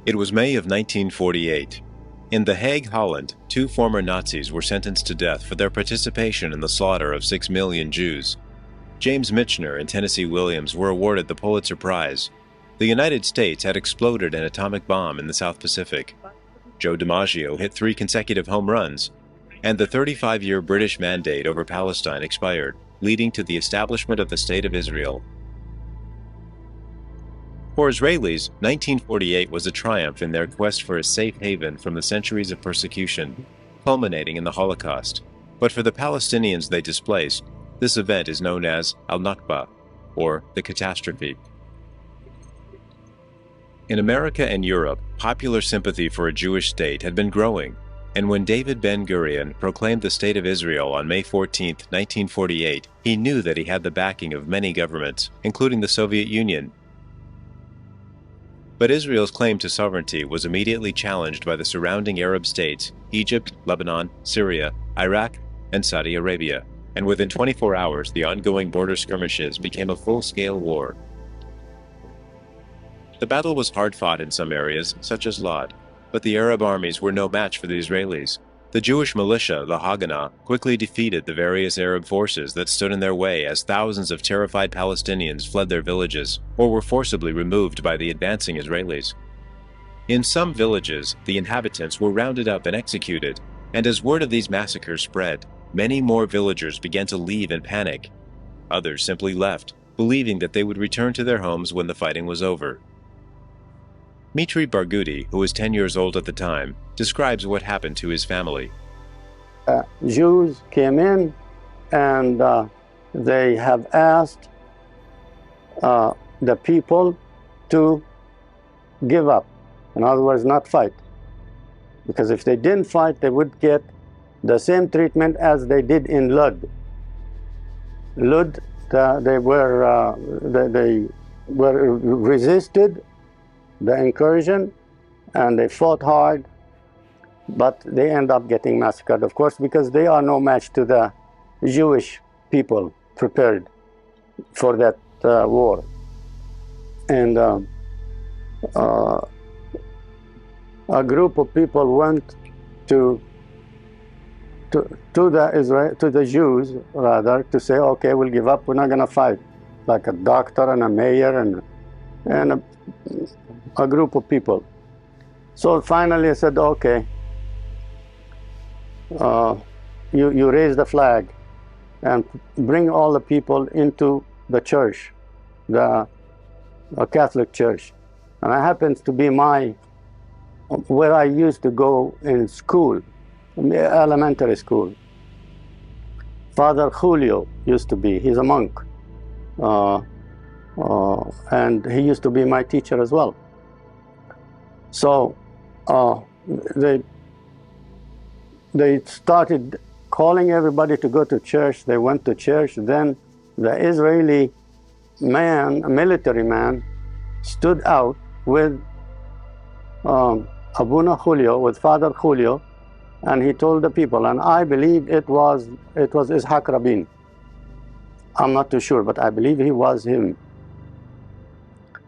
It was May of 1948. In The Hague, Holland, 2 former Nazis were sentenced to death for their participation in the slaughter of 6 million Jews. James Michener and Tennessee Williams were awarded the Pulitzer Prize. The United States had exploded an atomic bomb in the South Pacific. Joe DiMaggio hit 3 consecutive home runs, and the 35-year British mandate over Palestine expired, leading to the establishment of the State of Israel. For Israelis, 1948 was a triumph in their quest for a safe haven from the centuries of persecution, culminating in the Holocaust. But for the Palestinians they displaced, this event is known as Al-Nakba, or the catastrophe. In America and Europe, popular sympathy for a Jewish state had been growing, and when David Ben-Gurion proclaimed the State of Israel on May 14, 1948, he knew that he had the backing of many governments, including the Soviet Union. But Israel's claim to sovereignty was immediately challenged by the surrounding Arab states, Egypt, Lebanon, Syria, Iraq, and Saudi Arabia, and within 24 hours the ongoing border skirmishes became a full-scale war. The battle was hard-fought in some areas, such as Lod, but the Arab armies were no match for the Israelis. The Jewish militia, the Haganah, quickly defeated the various Arab forces that stood in their way as thousands of terrified Palestinians fled their villages or were forcibly removed by the advancing Israelis. In some villages, the inhabitants were rounded up and executed, and as word of these massacres spread, many more villagers began to leave in panic. Others simply left, believing that they would return to their homes when the fighting was over. Mitri Barghouti, who was 10 years old at the time, describes what happened to his family. Jews came in and they have asked the people to give up. In other words, not fight. Because if they didn't fight, they would get the same treatment as they did in Lod. Lod, they were resisted the incursion, and they fought hard, but they end up getting massacred, of course, because they are no match to the Jewish people prepared for that war. And a group of people went to the Jews, rather, to say, okay, we'll give up, we're not going to fight, like a doctor and a mayor and a group of people. So finally I said, okay, you raise the flag and bring all the people into the church, the Catholic church. And it happens to be where I used to go in school, elementary school. Father Julio used to be, he's a monk. And he used to be my teacher as well. So they started calling everybody to go to church. They went to church. Then the Israeli man, a military man, stood out with Abuna Julio, with Father Julio, and he told the people, and I believe it was Ishaq Rabin. I'm not too sure, but I believe he was him.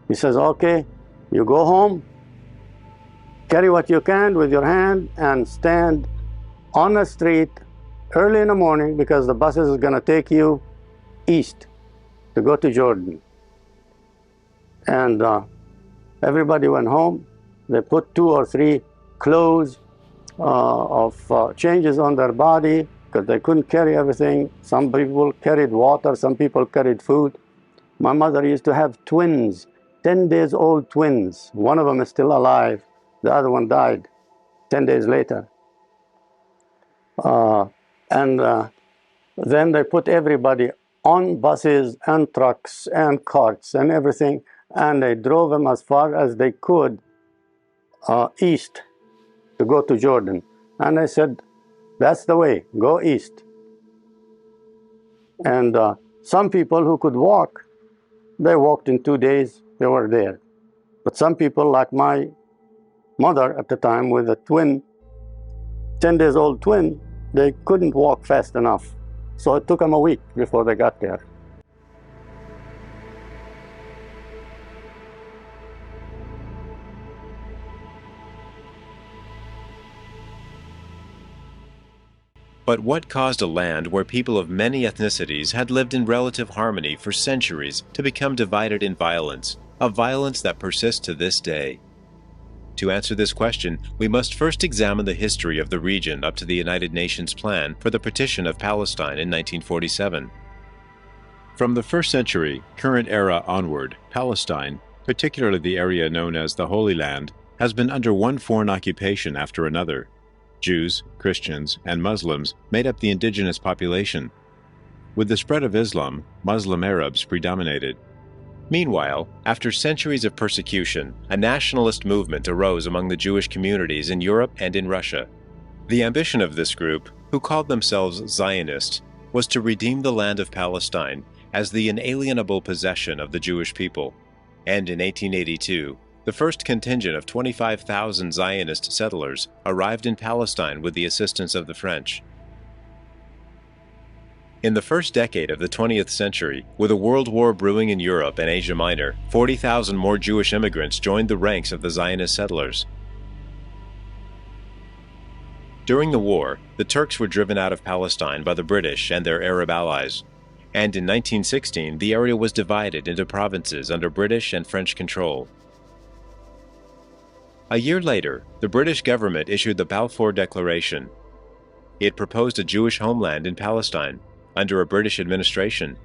He says, okay, you go home, carry what you can with your hand, and stand on the street early in the morning, because the buses is going to take you east to go to Jordan. And everybody went home. They put 2 or 3 clothes of changes on their body, because they couldn't carry everything. Some people carried water, some people carried food. My mother used to have twins, 10 days old twins. One of them is still alive. The other one died 10 days later. Then they put everybody on buses and trucks and carts and everything, and they drove them as far as they could east to go to Jordan. And I said, that's the way, go east. And some people who could walk, they walked in 2 days, they were there. But some people, like my mother at the time with a twin, 10 days old twin, they couldn't walk fast enough. So it took them a week before they got there. But what caused a land where people of many ethnicities had lived in relative harmony for centuries to become divided in violence, a violence that persists to this day? To answer this question, we must first examine the history of the region up to the United Nations plan for the partition of Palestine in 1947. From the 1st century, current era onward, Palestine, particularly the area known as the Holy Land, has been under one foreign occupation after another. Jews, Christians, and Muslims made up the indigenous population. With the spread of Islam, Muslim Arabs predominated. Meanwhile, after centuries of persecution, a nationalist movement arose among the Jewish communities in Europe and in Russia. The ambition of this group, who called themselves Zionists, was to redeem the land of Palestine as the inalienable possession of the Jewish people. And in 1882, the first contingent of 25,000 Zionist settlers arrived in Palestine with the assistance of the French. In the first decade of the 20th century, with a world war brewing in Europe and Asia Minor, 40,000 more Jewish immigrants joined the ranks of the Zionist settlers. During the war, the Turks were driven out of Palestine by the British and their Arab allies, and in 1916 the area was divided into provinces under British and French control. A year later, the British government issued the Balfour Declaration. It proposed a Jewish homeland in Palestine, under a British administration.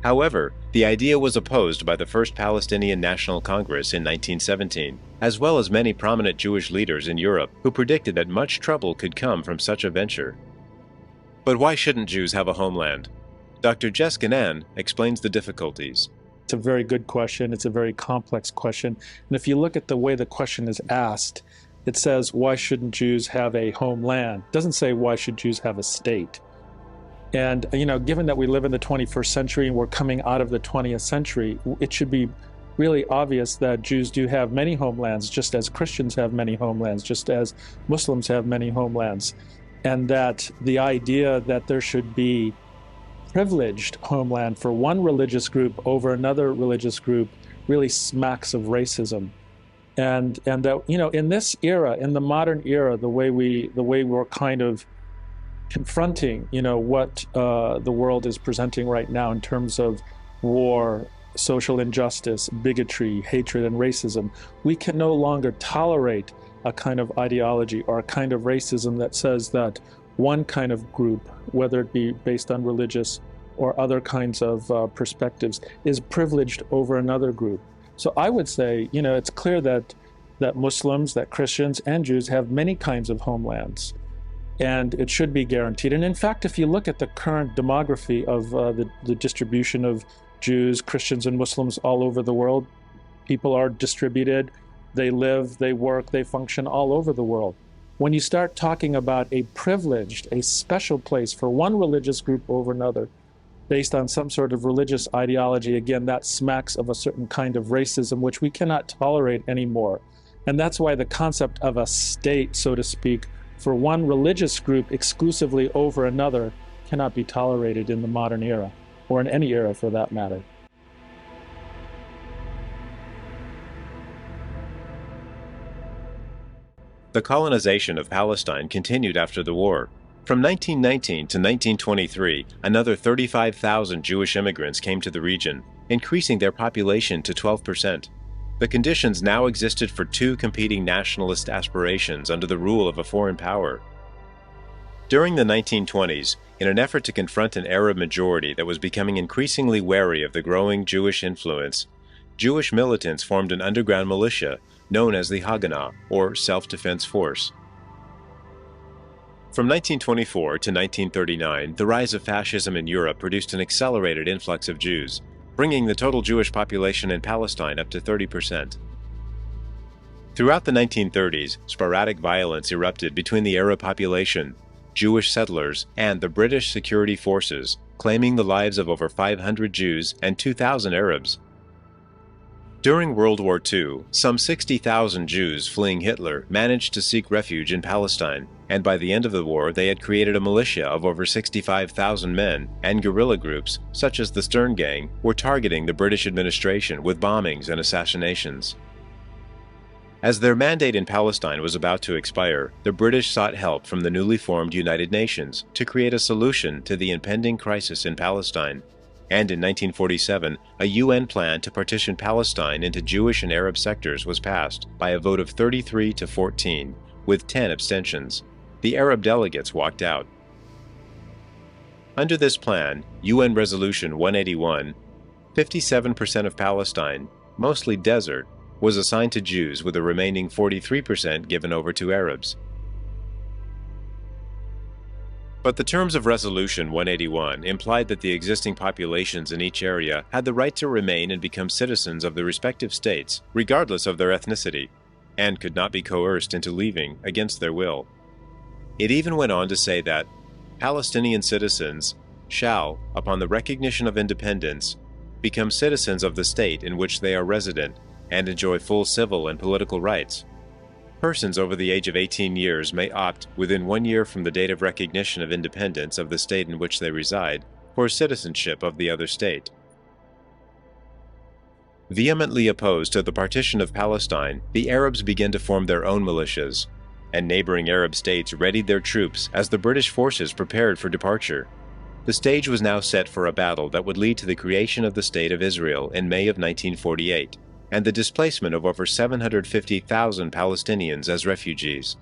However, the idea was opposed by the First Palestinian National Congress in 1917, as well as many prominent Jewish leaders in Europe who predicted that much trouble could come from such a venture. But why shouldn't Jews have a homeland? Dr. Jess Ganan explains the difficulties. It's a very good question. It's a very complex question. And if you look at the way the question is asked, it says, why shouldn't Jews have a homeland? It doesn't say, why should Jews have a state? And, given that we live in the 21st century and we're coming out of the 20th century, it should be really obvious that Jews do have many homelands, just as Christians have many homelands, just as Muslims have many homelands. And that the idea that there should be privileged homeland for one religious group over another religious group really smacks of racism. And that, in this era, in the modern era, the way we're kind of confronting, what the world is presenting right now in terms of war, social injustice, bigotry, hatred, and racism, we can no longer tolerate a kind of ideology or a kind of racism that says that one kind of group, whether it be based on religious or other kinds of perspectives, is privileged over another group. So I would say, it's clear that Muslims, that Christians, and Jews have many kinds of homelands. And it should be guaranteed. And in fact, if you look at the current demography of the distribution of Jews, Christians, and Muslims all over the world, people are distributed, they live, they work, they function all over the world. When you start talking about a privileged, a special place for one religious group over another, based on some sort of religious ideology, again, that smacks of a certain kind of racism, which we cannot tolerate anymore. And that's why the concept of a state, so to speak, for one religious group exclusively over another cannot be tolerated in the modern era, or in any era for that matter. The colonization of Palestine continued after the war. From 1919 to 1923, another 35,000 Jewish immigrants came to the region, increasing their population to 12%. The conditions now existed for two competing nationalist aspirations under the rule of a foreign power. During the 1920s, in an effort to confront an Arab majority that was becoming increasingly wary of the growing Jewish influence, Jewish militants formed an underground militia known as the Haganah, or Self-Defense Force. From 1924 to 1939, the rise of fascism in Europe produced an accelerated influx of Jews, bringing the total Jewish population in Palestine up to 30%. Throughout the 1930s, sporadic violence erupted between the Arab population, Jewish settlers, and the British security forces, claiming the lives of over 500 Jews and 2,000 Arabs. During World War II, some 60,000 Jews fleeing Hitler managed to seek refuge in Palestine, and by the end of the war they had created a militia of over 65,000 men, and guerrilla groups, such as the Stern Gang, were targeting the British administration with bombings and assassinations. As their mandate in Palestine was about to expire, the British sought help from the newly formed United Nations to create a solution to the impending crisis in Palestine. And in 1947, a UN plan to partition Palestine into Jewish and Arab sectors was passed by a vote of 33 to 14, with 10 abstentions. The Arab delegates walked out. Under this plan, UN Resolution 181, 57% of Palestine, mostly desert, was assigned to Jews, with the remaining 43% given over to Arabs. But the terms of Resolution 181 implied that the existing populations in each area had the right to remain and become citizens of the respective states, regardless of their ethnicity, and could not be coerced into leaving against their will. It even went on to say that Palestinian citizens shall, upon the recognition of independence, become citizens of the state in which they are resident and enjoy full civil and political rights. Persons over the age of 18 years may opt, within 1 year from the date of recognition of independence of the state in which they reside, for citizenship of the other state. Vehemently opposed to the partition of Palestine, the Arabs began to form their own militias, and neighboring Arab states readied their troops as the British forces prepared for departure. The stage was now set for a battle that would lead to the creation of the State of Israel in May of 1948, and the displacement of over 750,000 Palestinians as refugees.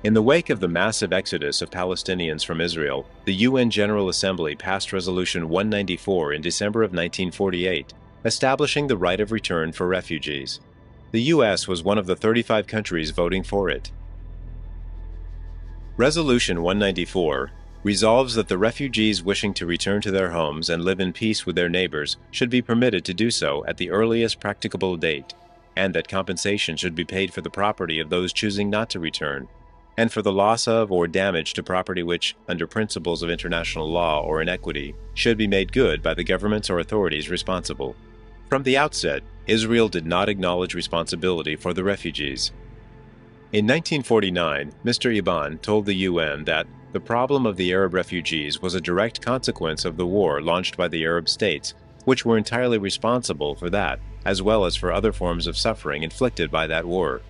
In the wake of the massive exodus of Palestinians from Israel, the UN General Assembly passed Resolution 194 in December of 1948, establishing the right of return for refugees. The U.S. was one of the 35 countries voting for it. Resolution 194 resolves that the refugees wishing to return to their homes and live in peace with their neighbors should be permitted to do so at the earliest practicable date, and that compensation should be paid for the property of those choosing not to return, and for the loss of or damage to property which, under principles of international law or in equity, should be made good by the governments or authorities responsible. From the outset, Israel did not acknowledge responsibility for the refugees. In 1949, Mr. Iban told the UN that the problem of the Arab refugees was a direct consequence of the war launched by the Arab states, which were entirely responsible for that, as well as for other forms of suffering inflicted by that war,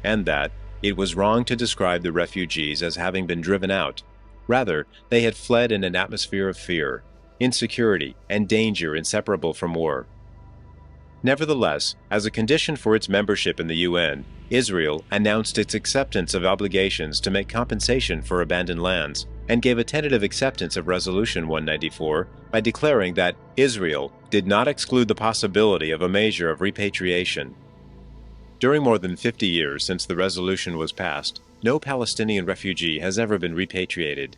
and that it was wrong to describe the refugees as having been driven out. Rather, they had fled in an atmosphere of fear, insecurity, and danger inseparable from war. Nevertheless, as a condition for its membership in the UN, Israel announced its acceptance of obligations to make compensation for abandoned lands, and gave a tentative acceptance of Resolution 194 by declaring that Israel did not exclude the possibility of a measure of repatriation. During more than 50 years since the resolution was passed, no Palestinian refugee has ever been repatriated.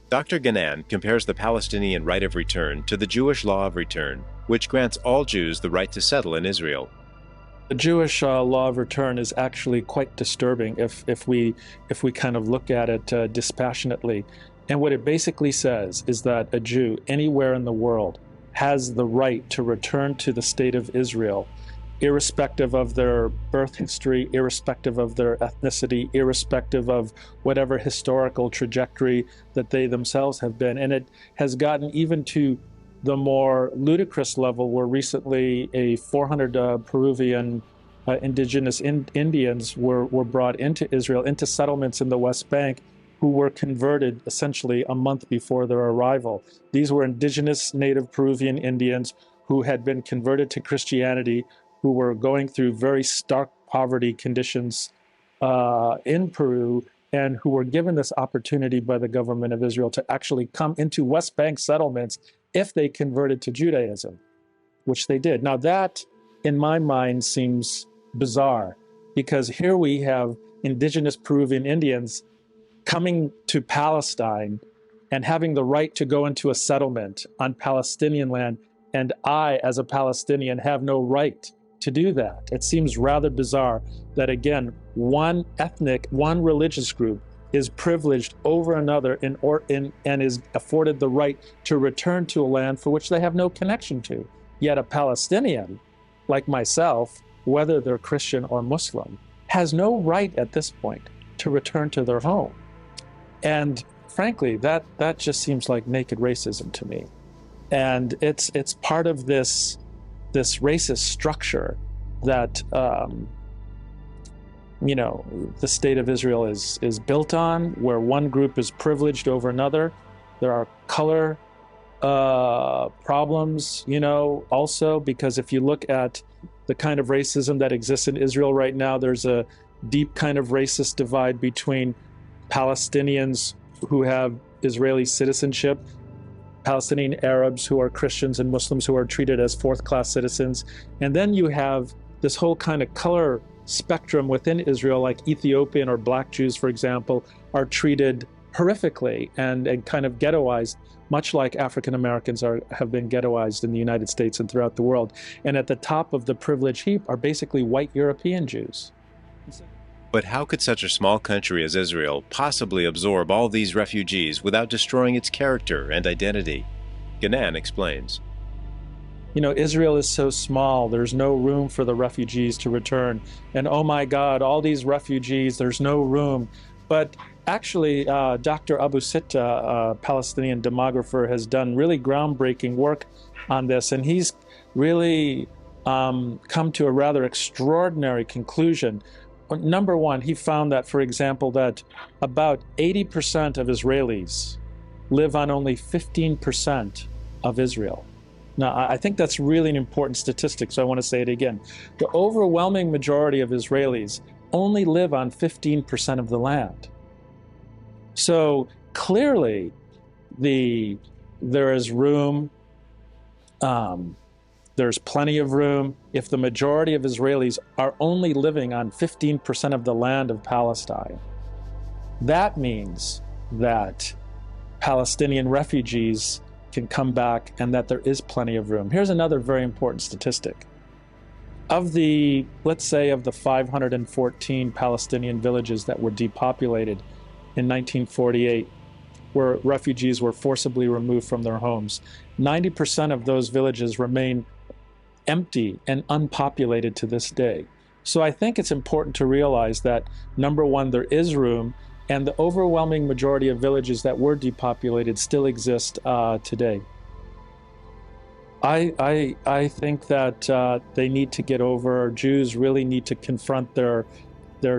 Dr. Ganan compares the Palestinian right of return to the Jewish law of return, which grants all Jews the right to settle in Israel. The Jewish law of return is actually quite disturbing if we kind of look at it dispassionately. And what it basically says is that a Jew anywhere in the world has the right to return to the state of Israel, irrespective of their birth history, irrespective of their ethnicity, irrespective of whatever historical trajectory that they themselves have been. And it has gotten even to the more ludicrous level where recently a 400 Peruvian indigenous Indians were brought into Israel, into settlements in the West Bank, who were converted essentially a month before their arrival. These were indigenous native Peruvian Indians who had been converted to Christianity, who were going through very stark poverty conditions in Peru, and who were given this opportunity by the government of Israel to actually come into West Bank settlements if they converted to Judaism, which they did. Now that, in my mind, seems bizarre, because here we have indigenous Peruvian Indians coming to Palestine and having the right to go into a settlement on Palestinian land, and I, as a Palestinian, have no right to do that. It seems rather bizarre that, again, one ethnic, one religious group is privileged over another and is afforded the right to return to a land for which they have no connection to. Yet a Palestinian, like myself, whether they're Christian or Muslim, has no right at this point to return to their home. And frankly, that just seems like naked racism to me. And it's part of this racist structure that the state of Israel is built on, where one group is privileged over another. There are color problems, also, because if you look at the kind of racism that exists in Israel right now, there's a deep kind of racist divide between Palestinians who have Israeli citizenship, Palestinian Arabs who are Christians, and Muslims who are treated as fourth-class citizens. And then you have this whole kind of color spectrum within Israel, like Ethiopian or black Jews, for example, are treated horrifically and kind of ghettoized, much like African Americans have been ghettoized in the United States and throughout the world. And at the top of the privilege heap are basically white European Jews. But how could such a small country as Israel possibly absorb all these refugees without destroying its character and identity? Ganan explains. Israel is so small, there's no room for the refugees to return. And oh my God, all these refugees, there's no room. But actually, Dr. Abu Sitta, a Palestinian demographer, has done really groundbreaking work on this. And he's really come to a rather extraordinary conclusion. Number one, he found that, for example, that about 80% of Israelis live on only 15% of Israel. Now, I think that's really an important statistic, so I want to say it again. The overwhelming majority of Israelis only live on 15% of the land. So clearly, there is room, there's plenty of room. If the majority of Israelis are only living on 15% of the land of Palestine, that means that Palestinian refugees can come back and that there is plenty of room. Here's another very important statistic. Let's say of the 514 Palestinian villages that were depopulated in 1948, where refugees were forcibly removed from their homes, 90% of those villages remain empty and unpopulated to this day. So I think it's important to realize that, number one, there is room, and the overwhelming majority of villages that were depopulated still exist today. I think that they need to get over, Jews really need to confront their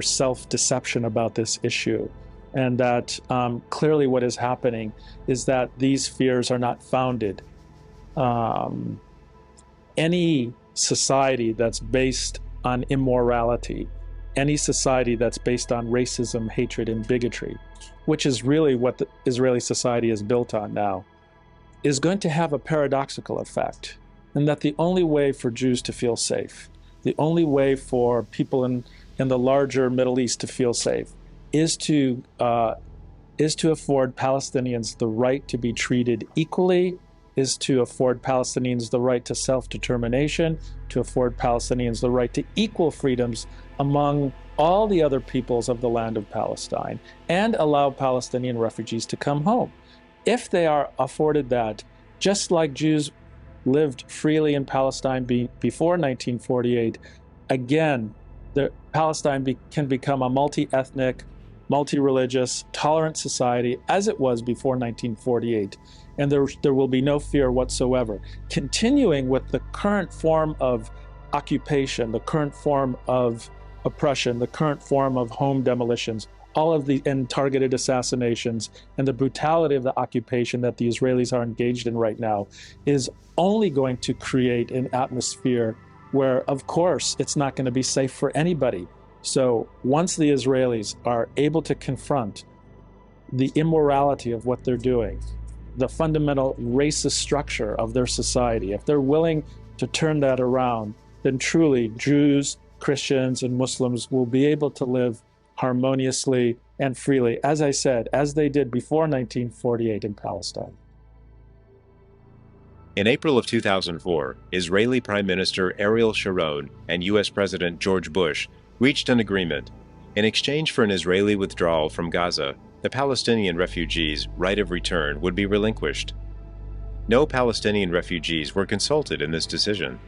self-deception about this issue. And that clearly what is happening is that these fears are not founded. Any society that's based on immorality, any society that's based on racism, hatred, and bigotry, which is really what the Israeli society is built on now, is going to have a paradoxical effect. And that the only way for Jews to feel safe, the only way for people in the larger Middle East to feel safe, is to afford Palestinians the right to be treated equally, is to afford Palestinians the right to self-determination, to afford Palestinians the right to equal freedoms among all the other peoples of the land of Palestine, and allow Palestinian refugees to come home. If they are afforded that, just like Jews lived freely in Palestine before 1948, again, Palestine can become a multi-ethnic, multi-religious, tolerant society as it was before 1948. And there will be no fear whatsoever. Continuing with the current form of occupation, the current form of oppression, the current form of home demolitions, and targeted assassinations, and the brutality of the occupation that the Israelis are engaged in right now is only going to create an atmosphere where, of course, it's not going to be safe for anybody. So once the Israelis are able to confront the immorality of what they're doing, the fundamental racist structure of their society, if they're willing to turn that around, then truly Jews, Christians, and Muslims will be able to live harmoniously and freely, as I said, as they did before 1948 in Palestine. In April of 2004, Israeli Prime Minister Ariel Sharon and U.S. President George Bush reached an agreement. In exchange for an Israeli withdrawal from Gaza, the Palestinian refugees' right of return would be relinquished. No Palestinian refugees were consulted in this decision.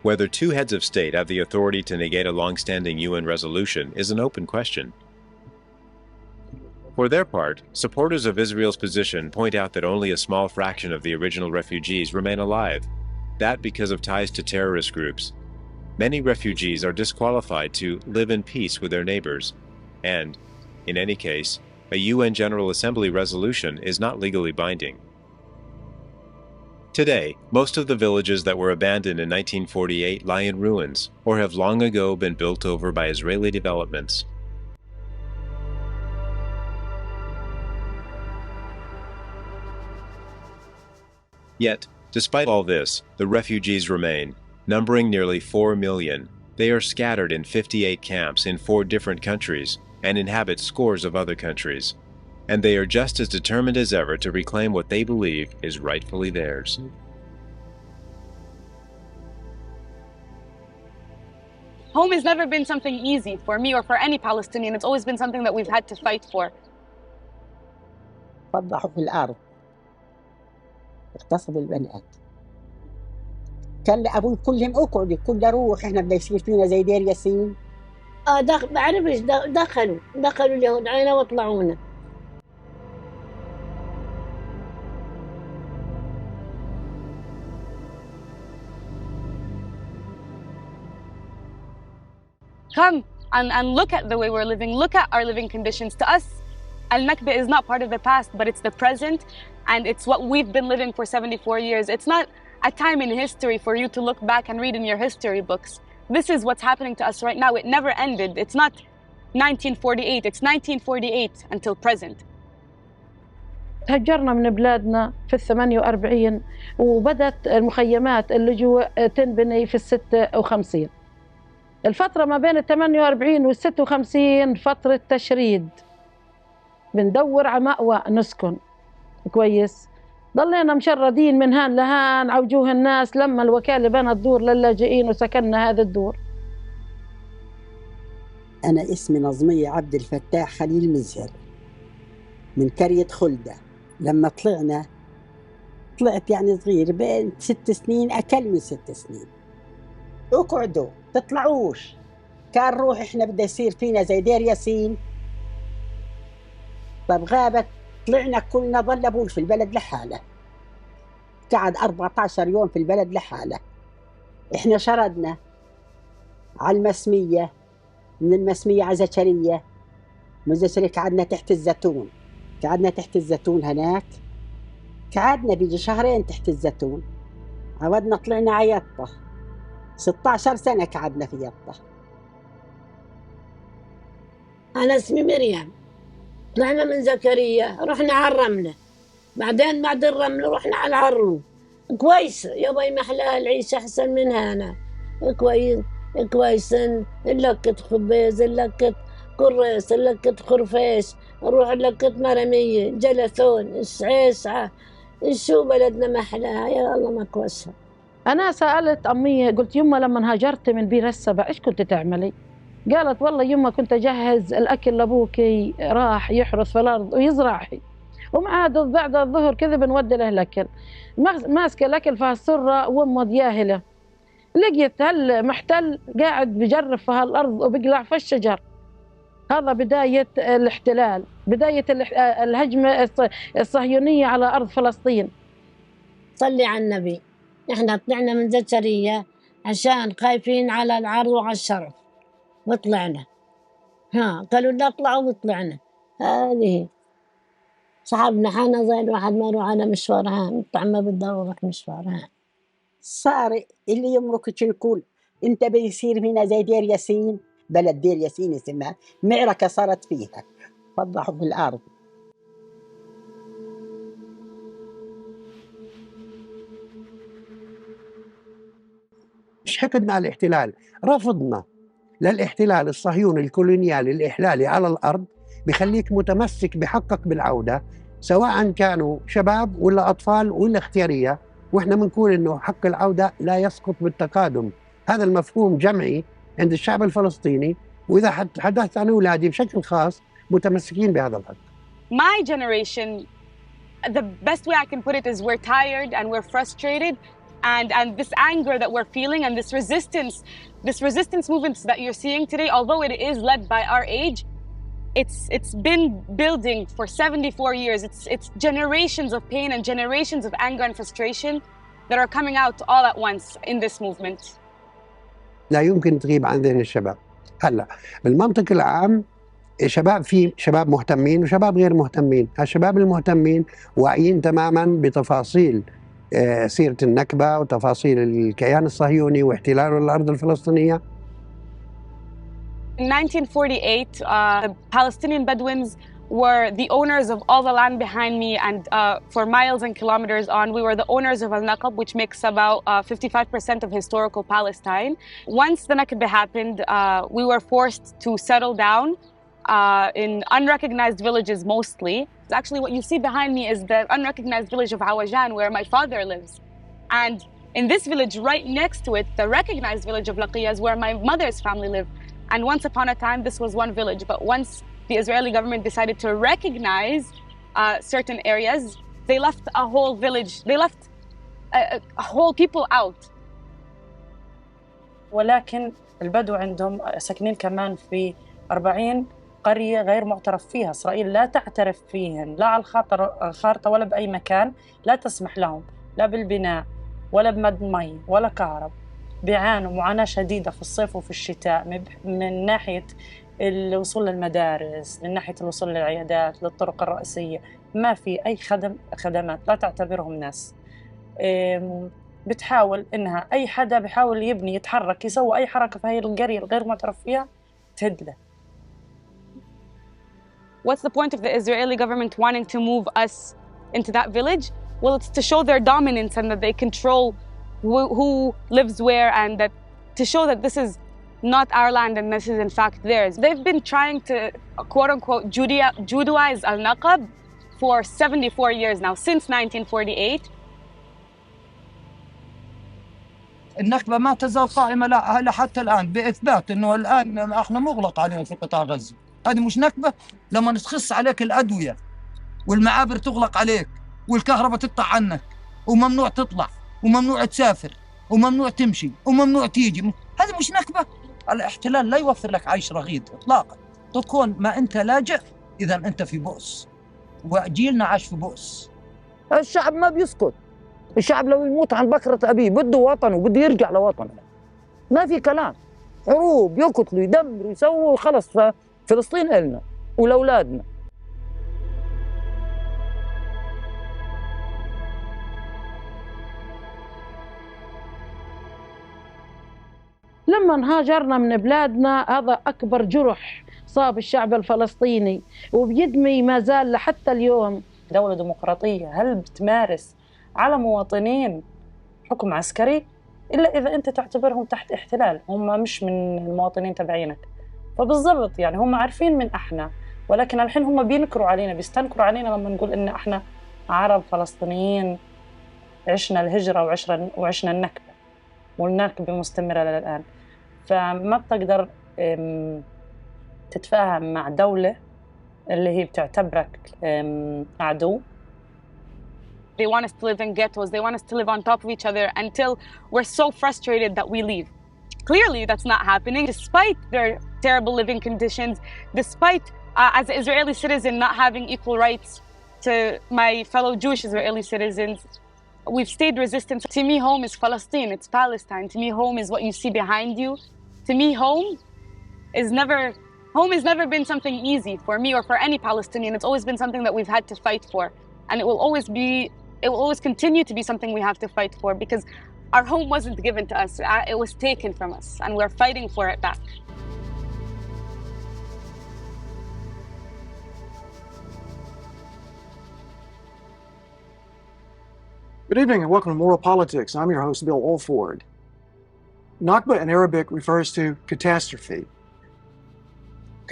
Whether two heads of state have the authority to negate a long-standing UN resolution is an open question. For their part, supporters of Israel's position point out that only a small fraction of the original refugees remain alive, that because of ties to terrorist groups. Many refugees are disqualified to live in peace with their neighbors, and, in any case, a UN General Assembly resolution is not legally binding. Today, most of the villages that were abandoned in 1948 lie in ruins or have long ago been built over by Israeli developments. Yet, despite all this, the refugees remain, numbering nearly 4 million. They are scattered in 58 camps in 4 different countries and inhabit scores of other countries. And they are just as determined as ever to reclaim what they believe is rightfully theirs. Home has never been something easy for me or for any Palestinian. It's always been something that we've had to fight for. فضحوا في الأرض اغتصبوا البنات. كان لأبوي كلهم اقعدوا كل روح احنا بدنا يصير فينا زي دير ياسين. بعرفش دخلوا اليهود علينا وطلعونا. Come and look at the way we're living. Look at our living conditions. To us, Al-Nakba is not part of the past, but it's the present, and it's what we've been living for 74 years. It's not a time in history for you to look back and read in your history books. This is what's happening to us right now. It never ended. It's not 1948. It's 1948 until present. تهجرنا من بلادنا في 48 وبدت المخيمات اللجوء تنبني في 56. الفترة ما بين 48 و56 فترة تشريد، بندور على مأوى نسكن كويس. ضلينا مشردين من هان لهان على وجوه الناس لما الوكالة بنت دور للاجئين وسكننا هذا الدور. أنا اسمي نظمية عبد الفتاح خليل مزهر من قرية خلدة. لما طلعت يعني صغير بين 6 سنين، أقل من 6 سنين. اقعدوا تطلعوش، كان روح احنا بدنا يصير فينا زي دير ياسين. طب غابت، طلعنا كلنا، ظل ابوي في البلد لحاله، قعد 14 يوم في البلد لحاله. احنا شردنا على المسمية، من المسمية على زكريا، من زكريا قعدنا تحت الزيتون هناك، قعدنا بيجي 2 شهر تحت الزيتون. عودنا طلعنا على يطة، 16 سنة قعدنا في يطة. أنا اسمي مريم. طلعنا من زكريا رحنا على الرملة، بعدين بعد الرملة رحنا على العرو. كويس يابا، ما أحلاها العيشة أحسن من هنا. كويس لكت خبز، لكت كرس، لكت خرفاش، نروح لكت مرمية، جلثون، عيسعة. شو بلدنا ما أحلاها، يا الله ما كوسها. أنا سألت أمي، قلت يما لما هاجرت من بير السبع إيش كنت تعملي؟ قالت والله يما كنت أجهز الأكل لأبوكي، راح يحرث في الأرض ويزرع، ومعاه بعد الظهر كذا بنودي له الأكل. ماسكة الأكل في هالسرة وأمه دياهلة، لقيت هالمحتل قاعد بجرف في هالأرض وبيقلع في الشجر. هذا بداية الاحتلال، بداية الهجمة الصهيونية على أرض فلسطين. صلي على النبي. احنا طلعنا من زكريا عشان خايفين على العرض وعلى الشرف، وطلعنا. قالوا لا اطلعوا وطلعنا. هذه صاحبنا حانا زي الواحد ما يروح على مشوارها، نطلع ما بدنا نروح مشوارها. صار اللي يمرك يقول انت بيصير هنا زي دير ياسين، بلد دير ياسين اسمها، معركة صارت فيها، فضحوا في الأرض. مش حقدنا على الاحتلال، رفضنا للاحتلال الصهيوني الكولونيالي الإحلالي على الأرض، بخليك متمسك بحقك بالعودة، سواء كانوا شباب ولا أطفال ولا اختيارية. وإحنا بنقول إنه حق العودة لا يسقط بالتقادم. هذا المفهوم جمعي عند الشعب الفلسطيني، وإذا حدثت عن أولادي بشكل خاص متمسكين بهذا الحق. My generation, the best way I can put it is we're tired and we're frustrated, and this anger that we're feeling and this resistance movements that you're seeing today, although it is led by our age, It's been building for 74 years. It's generations of pain and generations of anger and frustration that are coming out all at once in this movement. لا يمكن تغيب عن ذهن الشباب. هلا بالمنطق العام في شباب مهتمين وشباب غير مهتمين. الشباب المهتمين واعيين تماما بتفاصيل سيرة النكبة وتفاصيل الكيان الصهيوني واحتلاله للأرض الفلسطينية. In 1948, the Palestinian Bedouins were the owners of all the land behind me, and for miles and kilometers on, we were the owners of Al-Nakba, which makes about 55% of historical Palestine. Once the Nakba happened, we were forced to settle down in unrecognized villages mostly. Actually, what you see behind me is the unrecognized village of Awajan, where my father lives. And in this village, right next to it, the recognized village of Laqiya is where my mother's family lived. And once upon a time, this was one village. But once the Israeli government decided to recognize certain areas, they left a whole village, they left a whole people out. ولكن البدو عندهم ساكنين كمان في 40 قرية غير معترف فيها. إسرائيل لا تعترف فيهن لا على الخارطة ولا بأي مكان، لا تسمح لهم لا بالبناء ولا بمد مي ولا كهرب. بيعانوا معاناة شديدة في الصيف وفي الشتاء من ناحية الوصول للمدارس، من ناحية الوصول للعيادات، للطرق الرئيسية. ما في أي خدمات، لا تعتبرهم ناس. بتحاول إنها أي حدا بيحاول يبني يتحرك يسوي أي حركة في هاي القرية الغير معترف فيها تهد له. What's the point of the Israeli government wanting to move us into that village? Well, it's to show their dominance and that they control who lives where, and that to show that this is not our land and this is in fact theirs. They've been trying to quote-unquote Judaize Al-Nakba for 74 years now, since 1948. النكبة ما تزال قائمة حتى الآن، بإثبات أنه الآن احنا مغلق علينا في قطاع غزة. هذه مش نكبة لما تخص عليك الأدوية والمعابر تغلق عليك والكهرباء تقطع عنك وممنوع تطلع وممنوع تسافر وممنوع تمشي وممنوع تيجي. هذه مش نكبة. الاحتلال لا يوفر لك عيش رغيد إطلاقا. تكون ما أنت لاجئ إذا أنت في بؤس، وجيلنا عاش في بؤس. الشعب ما بيسكت. الشعب لو يموت عن بكرة أبيه بده وطنه، بده يرجع لوطنه. ما في كلام. حروب يقتلوا يدمروا يسووا، خلص فلسطين إلنا ولأولادنا. لما هاجرنا من بلادنا هذا أكبر جرح صاب الشعب الفلسطيني وبيدمي ما زال لحتى اليوم. دولة ديمقراطية هل بتمارس على مواطنين حكم عسكري إلا إذا أنت تعتبرهم تحت احتلال، هم مش من المواطنين تبعينك. فبالضبط يعني هم عارفين من إحنا، ولكن الحين هم بينكروا علينا، بيستنكروا علينا لما نقول إن إحنا عرب فلسطينيين عشنا الهجرة وعشنا النكبة، والنكبة مستمرة للآن. فما بتقدر تتفاهم مع دولة اللي هي بتعتبرك عدو. They want us to live in ghettos. They want us to live on top of each other until we're so frustrated that we leave. Clearly, that's not happening. Despite their terrible living conditions, despite, as an Israeli citizen, not having equal rights to my fellow Jewish Israeli citizens, we've stayed resistant. To me, home is Palestine. It's Palestine. To me, home is what you see behind you. To me, home has never been something easy for me or for any Palestinian. It's always been something that we've had to fight for. And it will always continue to be something we have to fight for, because our home wasn't given to us. It was taken from us, and we're fighting for it back. Good evening and welcome to Moral Politics. I'm your host, Bill Olford. Nakba in Arabic refers to catastrophe.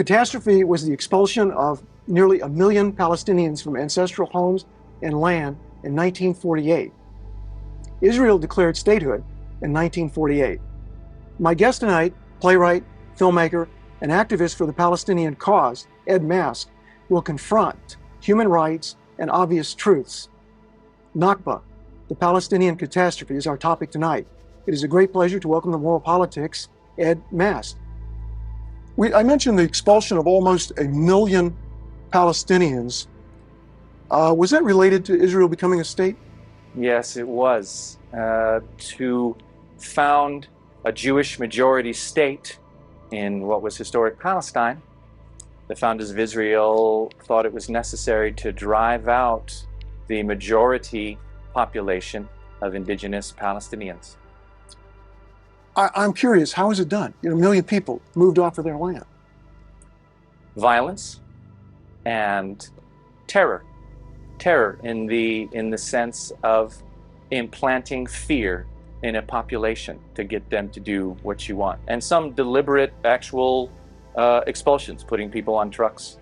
Catastrophe was the expulsion of nearly 1 million Palestinians from ancestral homes and land in 1948. Israel declared statehood in 1948. My guest tonight, playwright, filmmaker, and activist for the Palestinian cause, Ed Mask, will confront human rights and obvious truths. Nakba, the Palestinian catastrophe, is our topic tonight. It is a great pleasure to welcome to Moral Politics, Ed Mask. I mentioned the expulsion of almost 1 million Palestinians. Was that related to Israel becoming a state? Yes, it was. To found a Jewish majority state in what was historic Palestine, the founders of Israel thought it was necessary to drive out the majority population of indigenous Palestinians. I'm curious, how was it done? 1 million people moved off of their land. Violence and terror. Terror in the sense of implanting fear in a population to get them to do what you want. And some deliberate actual expulsions, putting people on trucks,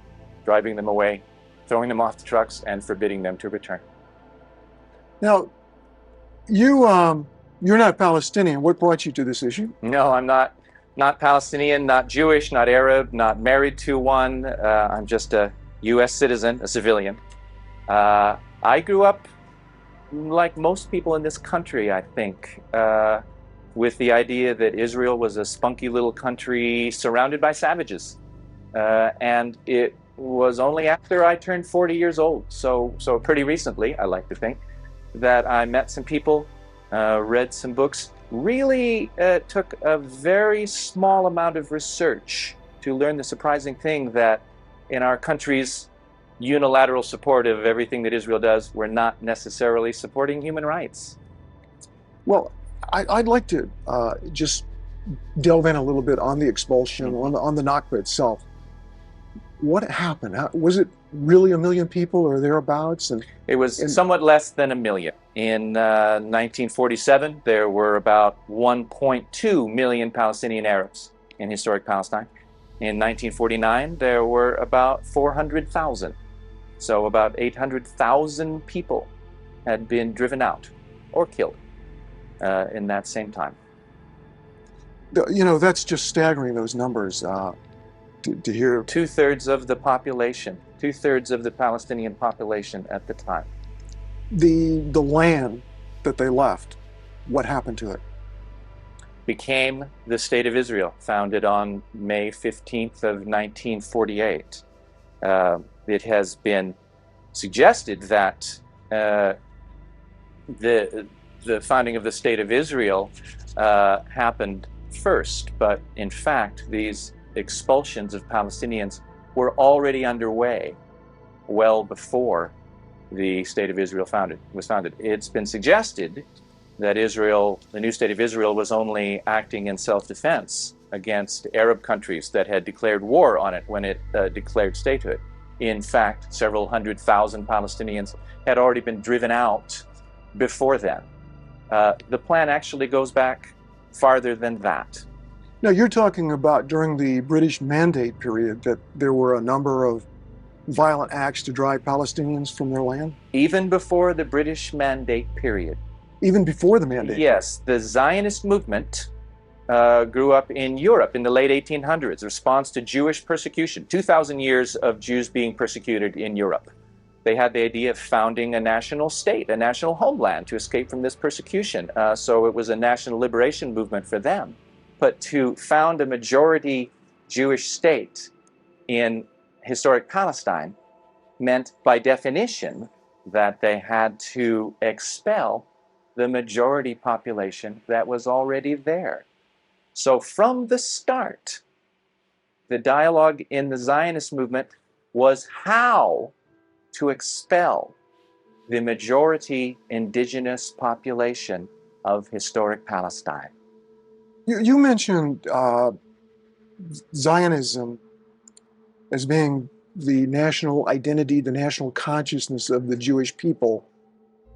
driving them away, throwing them off the trucks, and forbidding them to return. Now, you're not Palestinian. What brought you to this issue? No, I'm not Palestinian, not Jewish, not Arab, not married to one. I'm just a U.S. citizen, a civilian. I grew up like most people in this country, I think, with the idea that Israel was a spunky little country surrounded by savages. And it was only after I turned 40 years old, so pretty recently, I like to think, that I met some people, read some books, really took a very small amount of research to learn the surprising thing that in our country's unilateral support of everything that Israel does, we're not necessarily supporting human rights. Well, I'd like to just delve in a little bit on the expulsion, on the Nakba itself. What happened? Was it really 1 million people or thereabouts? And it was somewhat less than 1 million. In 1947, there were about 1.2 million Palestinian Arabs in historic Palestine. In 1949, there were about 400,000. So about 800,000 people had been driven out or killed in that same time. That's just staggering, those numbers, to hear. 2/3 of the population, 2/3 of the Palestinian population at the time. The land that they left, what happened to it? Became the State of Israel, founded on May 15th of 1948. It has been suggested that the founding of the State of Israel happened first, but in fact, these expulsions of Palestinians were already underway well before the State of Israel was founded. It's been suggested that Israel, the new State of Israel, was only acting in self-defense against Arab countries that had declared war on it when it declared statehood. In fact, several 100,000 Palestinians had already been driven out before then. The plan actually goes back farther than that. Now, you're talking about during the British Mandate period that there were a number of violent acts to drive Palestinians from their land? Even before the British Mandate period. Even before the Mandate? Yes, the Zionist movement grew up in Europe in the late 1800s, response to Jewish persecution, 2,000 years of Jews being persecuted in Europe. They had the idea of founding a national state, a national homeland to escape from this persecution. So it was a national liberation movement for them. But to found a majority Jewish state in historic Palestine meant by definition that they had to expel the majority population that was already there. So from the start, the dialogue in the Zionist movement was how to expel the majority indigenous population of historic Palestine. You mentioned Zionism as being the national identity, the national consciousness of the Jewish people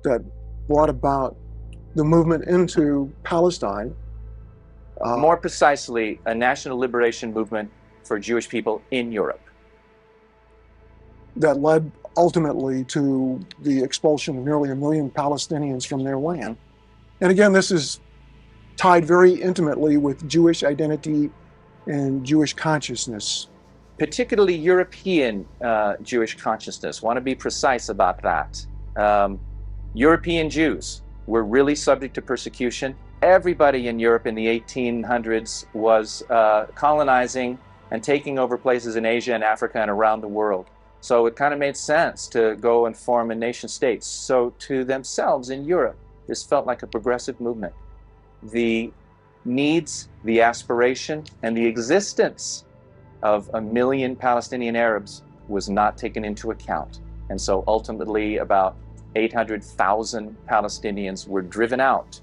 that brought about the movement into Palestine. More precisely, a national liberation movement for Jewish people in Europe. That led ultimately to the expulsion of nearly 1 million Palestinians from their land. And again, this is tied very intimately with Jewish identity and Jewish consciousness. Particularly European Jewish consciousness. Want to be precise about that. European Jews were really subject to persecution. Everybody in Europe in the 1800s was colonizing and taking over places in Asia and Africa and around the world. So it kind of made sense to go and form a nation state. So to themselves in Europe, this felt like a progressive movement. The needs, the aspiration, and the existence of 1 million Palestinian Arabs was not taken into account. And so ultimately about 800,000 Palestinians were driven out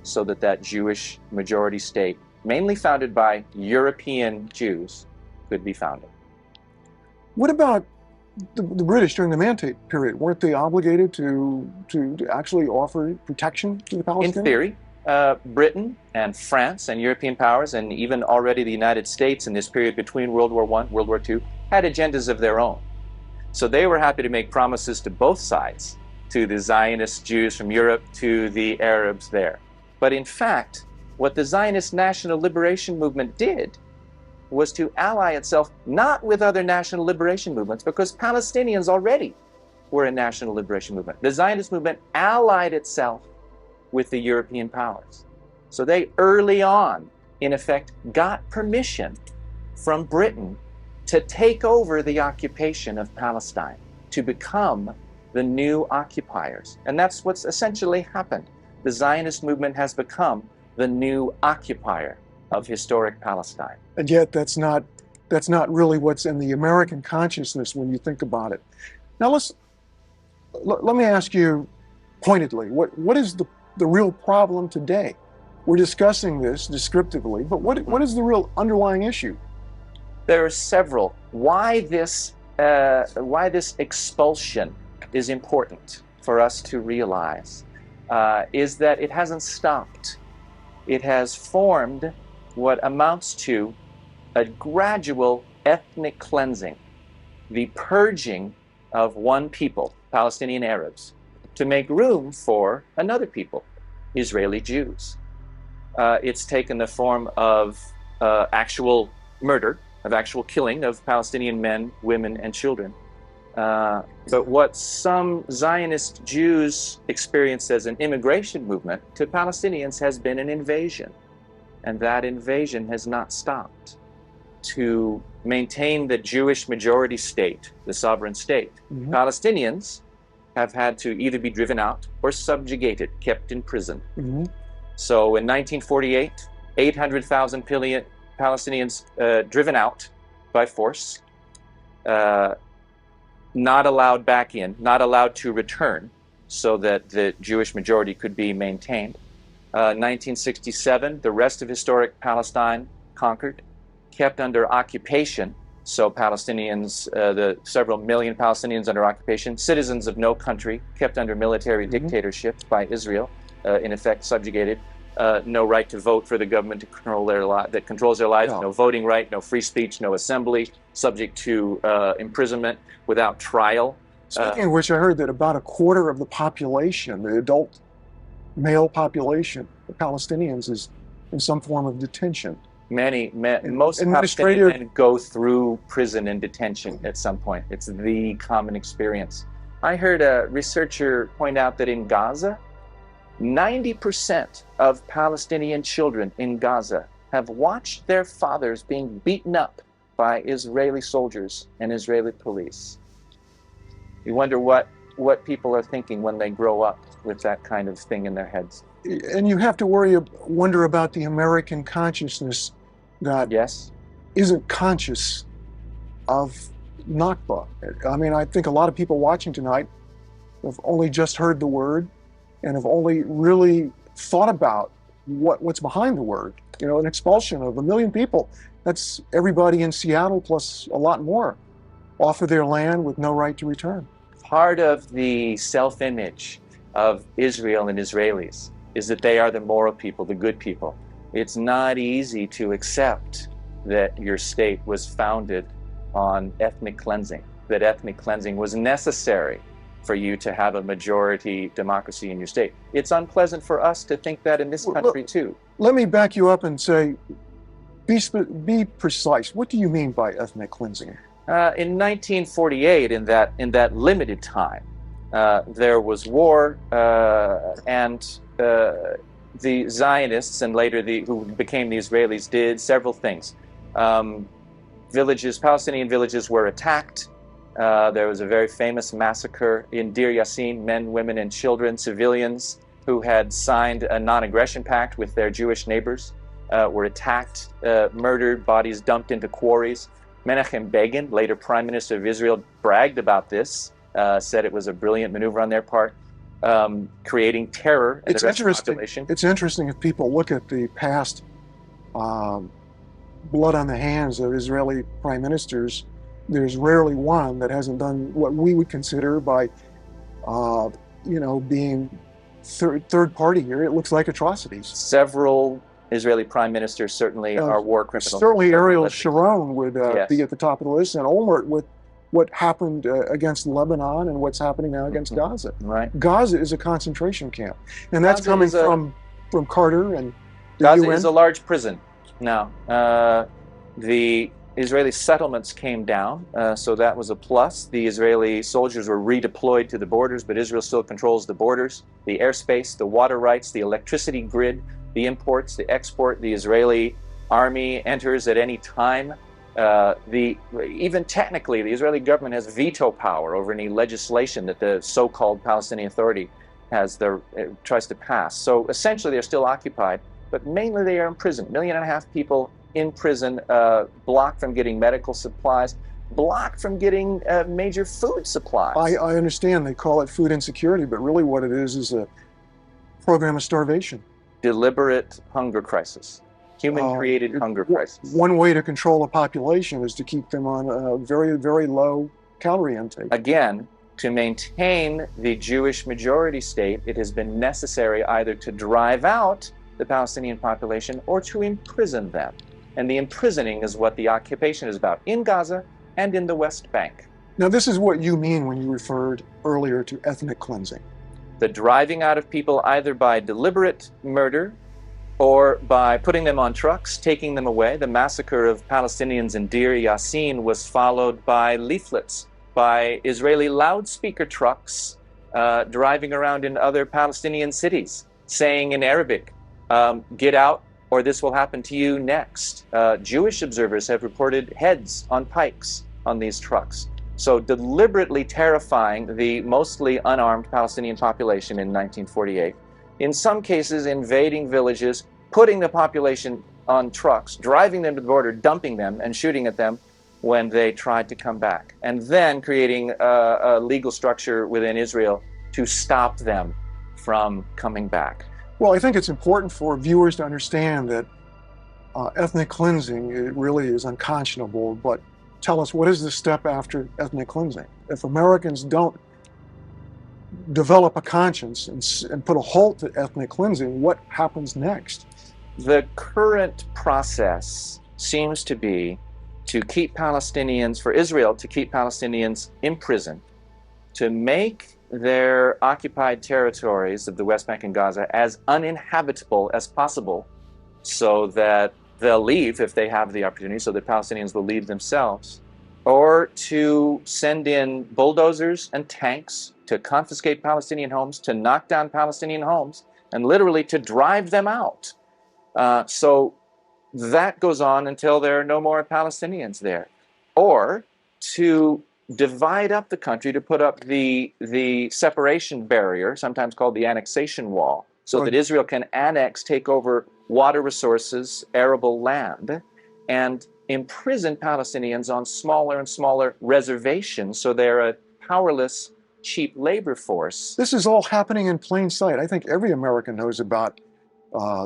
so that that Jewish majority state, mainly founded by European Jews, could be founded. What about the British during the Mandate period? Weren't they obligated to actually offer protection to the Palestinians? In theory, Britain and France and European powers, and even already the United States in this period between World War I, World War II, had agendas of their own. So they were happy to make promises to both sides, to the Zionist Jews from Europe, to the Arabs there. But in fact, what the Zionist National Liberation Movement did was to ally itself not with other national liberation movements, because Palestinians already were a national liberation movement. The Zionist movement allied itself with the European powers. So they early on, in effect, got permission from Britain to take over the occupation of Palestine, to become the new occupiers. And that's what's essentially happened. The Zionist movement has become the new occupier of historic Palestine. And yet that's not really what's in the American consciousness when you think about it. Now let me ask you pointedly, what is the real problem today? We're discussing this descriptively, but what is the real underlying issue? There are several. Why this expulsion is important for us to realize is that it hasn't stopped. It has formed what amounts to a gradual ethnic cleansing, the purging of one people, Palestinian Arabs, to make room for another people, Israeli Jews. It's taken the form of actual murder, of actual killing of Palestinian men, women, and children. But what some Zionist Jews experienced as an immigration movement to Palestinians has been an invasion. And that invasion has not stopped. To maintain the Jewish majority state, the sovereign state, Palestinians have had to either be driven out or subjugated, kept in prison. So in 1948, 800,000 Palestinians driven out by force, not allowed back in, not allowed to return so that the Jewish majority could be maintained. 1967, the rest of historic Palestine conquered, kept under occupation. So Palestinians, the several million Palestinians under occupation, citizens of no country, kept under military dictatorship by Israel, in effect subjugated. No right to vote for the government to control their that controls their lives. No voting right, no free speech, no assembly, subject to imprisonment without trial. Speaking of which, I heard that about a quarter of the population, the adult male population of Palestinians, is in some form of detention. Most Palestinian men go through prison and detention at some point. It's the common experience. I heard a researcher point out that in Gaza, 90% of Palestinian children in Gaza have watched their fathers being beaten up by Israeli soldiers and Israeli police. You wonder what people are thinking when they grow up with that kind of thing in their heads. And you have to wonder about the American consciousness that isn't conscious of Nakba. I mean, I think a lot of people watching tonight have only just heard the word and have only really thought about what's behind the word. You know, an expulsion of 1 million people. That's everybody in Seattle plus a lot more off of their land with no right to return. Part of the self-image of Israel and Israelis is that they are the moral people, the good people. It's not easy to accept that your state was founded on ethnic cleansing, that ethnic cleansing was necessary for you to have a majority democracy in your state. It's unpleasant for us to think that in this country too. Let me back you up and say, be precise. What do you mean by ethnic cleansing? In 1948, in that limited time, there was war, and the Zionists and later who became the Israelis did several things. villages, Palestinian villages were attacked. There was a very famous massacre in Deir Yassin. Men, women, and children, civilians who had signed a non-aggression pact with their Jewish neighbors, were attacked, murdered, bodies dumped into quarries. Menachem Begin, later Prime Minister of Israel, bragged about this, said it was a brilliant maneuver on their part, creating terror in the rest of the population. It's interesting if people look at the past blood on the hands of Israeli prime ministers, there's rarely one that hasn't done what we would consider by, being third party here. It looks like atrocities. Several Israeli prime ministers certainly are war criminals. Certainly Ariel Sharon would be at the top of the list, and Olmert with what happened against Lebanon and what's happening now against Gaza. Right. Gaza is a concentration camp, and that's coming from Carter and the Gaza UN. is a large prison now. The Israeli settlements came down, so that was a plus. The Israeli soldiers were redeployed to the borders, but Israel still controls the borders, the airspace, the water rights, the electricity grid, the imports, the export. The Israeli army enters at any time. Even technically, the Israeli government has veto power over any legislation that the so-called Palestinian Authority tries to pass. So essentially, they're still occupied, but mainly they are in prison. 1.5 million people in prison, blocked from getting medical supplies, blocked from getting major food supplies. I understand they call it food insecurity, but really what it is a program of starvation. Deliberate hunger crisis. Human-created hunger crisis. One way to control a population is to keep them on a very, very low calorie intake. Again, to maintain the Jewish majority state, it has been necessary either to drive out the Palestinian population or to imprison them. And the imprisoning is what the occupation is about in Gaza and in the West Bank. Now, this is what you mean when you referred earlier to ethnic cleansing. The driving out of people either by deliberate murder or by putting them on trucks, taking them away. The massacre of Palestinians in Deir Yassin was followed by leaflets, by Israeli loudspeaker trucks driving around in other Palestinian cities, saying in Arabic, get out or this will happen to you next. Jewish observers have reported heads on pikes on these trucks. So deliberately terrifying the mostly unarmed Palestinian population in 1948. In some cases, invading villages, putting the population on trucks, driving them to the border, dumping them, and shooting at them when they tried to come back. And then creating a legal structure within Israel to stop them from coming back. Well, I think it's important for viewers to understand that ethnic cleansing, it really is unconscionable, but tell us, what is the step after ethnic cleansing? If Americans don't develop a conscience and put a halt to ethnic cleansing, what happens next? The current process seems to be to keep Palestinians, for Israel to keep Palestinians in prison, to make their occupied territories of the West Bank and Gaza as uninhabitable as possible so that they'll leave if they have the opportunity, so that Palestinians will leave themselves, or to send in bulldozers and tanks to confiscate Palestinian homes, to knock down Palestinian homes, and literally to drive them out. So that goes on until there are no more Palestinians there. Or to divide up the country, to put up the separation barrier, sometimes called the annexation wall, so that Israel can annex, take over water resources, arable land, and imprison Palestinians on smaller and smaller reservations, so they're a powerless, cheap labor force. This is all happening in plain sight. I think every American knows about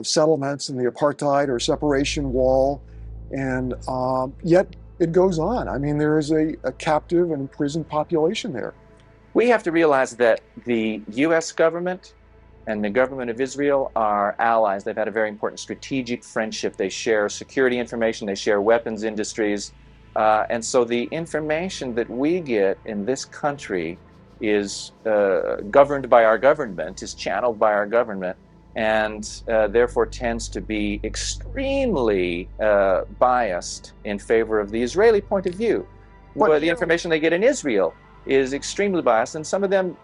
settlements and the apartheid or separation wall, and yet it goes on. I mean, there is a captive and imprisoned population there. We have to realize that the U.S. government and the government of Israel are allies. They've had a very important strategic friendship. They share security information, they share weapons industries, and so the information that we get in this country is governed by our government, is channeled by our government, and therefore tends to be extremely biased in favor of the Israeli point of view. The information they get in Israel is extremely biased, and some of them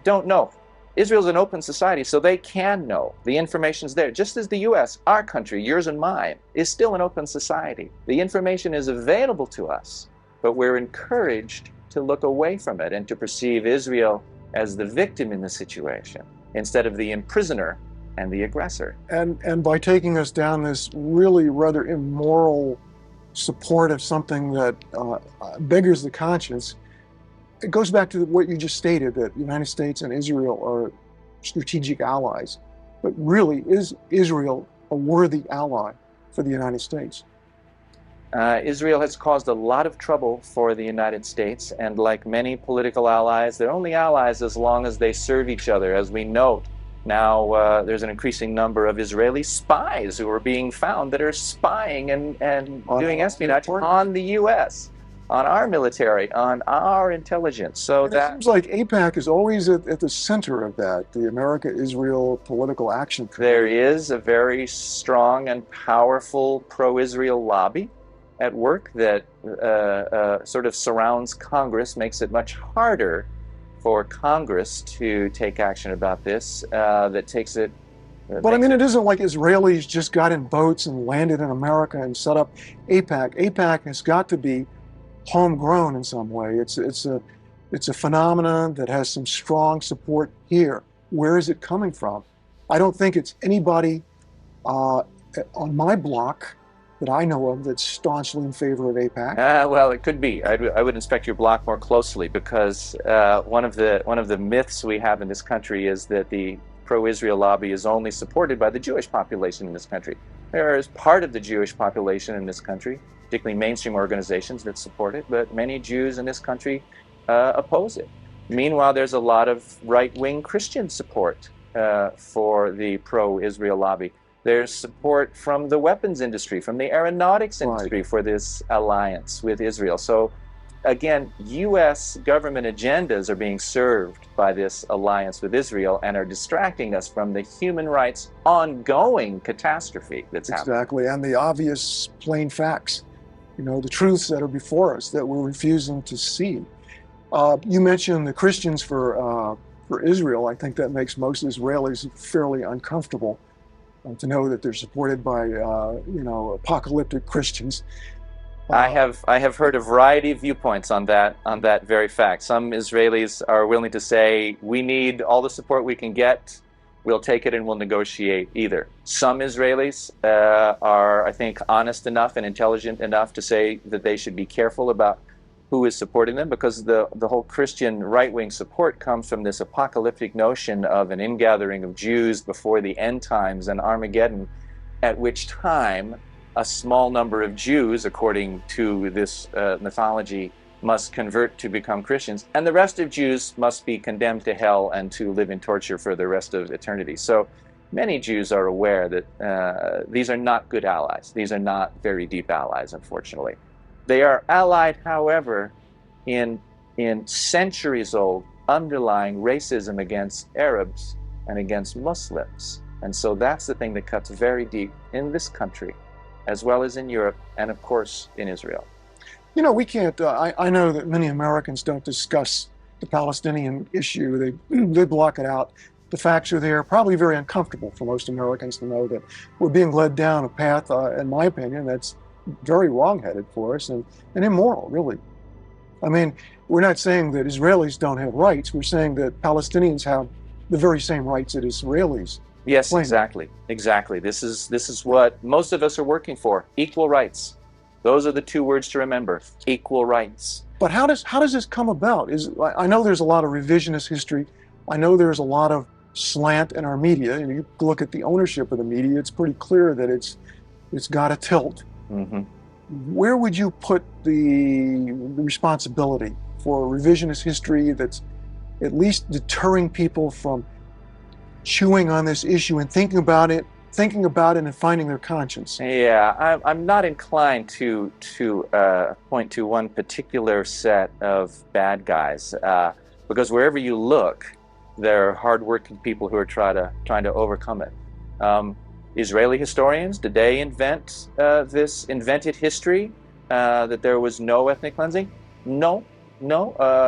don't know Israel's an open society, so they can know. The information's there. Just as the U.S., our country, yours and mine, is still an open society. The information is available to us, but we're encouraged to look away from it and to perceive Israel as the victim in the situation instead of the imprisoner and the aggressor. And by taking us down this really rather immoral support of something that beggars the conscience, it goes back to what you just stated, that the United States and Israel are strategic allies. But really, is Israel a worthy ally for the United States? Israel has caused a lot of trouble for the United States, and like many political allies, they're only allies as long as they serve each other. As we note, now there's an increasing number of Israeli spies who are being found that are spying and doing espionage on the U.S., on our military, on our intelligence. So and it seems like AIPAC is always at the center of that, the America-Israel Political Action Committee. There is a very strong and powerful pro-Israel lobby at work that sort of surrounds Congress, makes it much harder for Congress to take action about this, that takes it... But I mean, it isn't like Israelis just got in boats and landed in America and set up AIPAC. AIPAC has got to be homegrown in some way. It's a phenomenon that has some strong support here. Where is it coming from? I don't think it's anybody on my block that I know of that's staunchly in favor of AIPAC. Well, it could be. I would inspect your block more closely, because one of the myths we have in this country is that the pro-Israel lobby is only supported by the Jewish population in this country. There is part of the Jewish population in this country, particularly mainstream organizations, that support it, but many Jews in this country oppose it. Meanwhile, there's a lot of right-wing Christian support for the pro-Israel lobby. There's support from the weapons industry, from the aeronautics industry for this alliance with Israel. So again, U.S. government agendas are being served by this alliance with Israel and are distracting us from the human rights ongoing catastrophe that's happening. Exactly, and the obvious plain facts, you know, the truths that are before us that we're refusing to see. You mentioned the Christians for Israel. I think that makes most Israelis fairly uncomfortable to know that they're supported by, apocalyptic Christians. I have heard a variety of viewpoints on that very fact. Some Israelis are willing to say, we need all the support we can get, we'll take it and we'll negotiate either. Some Israelis are, I think, honest enough and intelligent enough to say that they should be careful about who is supporting them, because the whole Christian right-wing support comes from this apocalyptic notion of an ingathering of Jews before the end times and Armageddon, at which time a small number of Jews, according to this mythology, must convert to become Christians, and the rest of Jews must be condemned to hell and to live in torture for the rest of eternity. So many Jews are aware that these are not good allies. These are not very deep allies, unfortunately. They are allied, however, in centuries-old underlying racism against Arabs and against Muslims. And so that's the thing that cuts very deep in this country, as well as in Europe, and of course in Israel. You know, we can't, I know that many Americans don't discuss the Palestinian issue. They block it out. The facts are there, probably very uncomfortable for most Americans to know that we're being led down a path, in my opinion, that's very wrong-headed for us and immoral, really. I mean, we're not saying that Israelis don't have rights. We're saying that Palestinians have the very same rights that Israelis. Yes, exactly. This is what most of us are working for: equal rights. Those are the two words to remember: equal rights. But how does this come about? I know there's a lot of revisionist history. I know there's a lot of slant in our media. And you look at the ownership of the media; it's pretty clear that it's got a tilt. Mm-hmm. Where would you put the responsibility for revisionist history that's at least deterring people from chewing on this issue and thinking about it and finding their conscience? Yeah, I'm not inclined to point to one particular set of bad guys, because wherever you look, there are hardworking people who are trying to overcome it. Israeli historians, did they invent this invented history that there was no ethnic cleansing? No.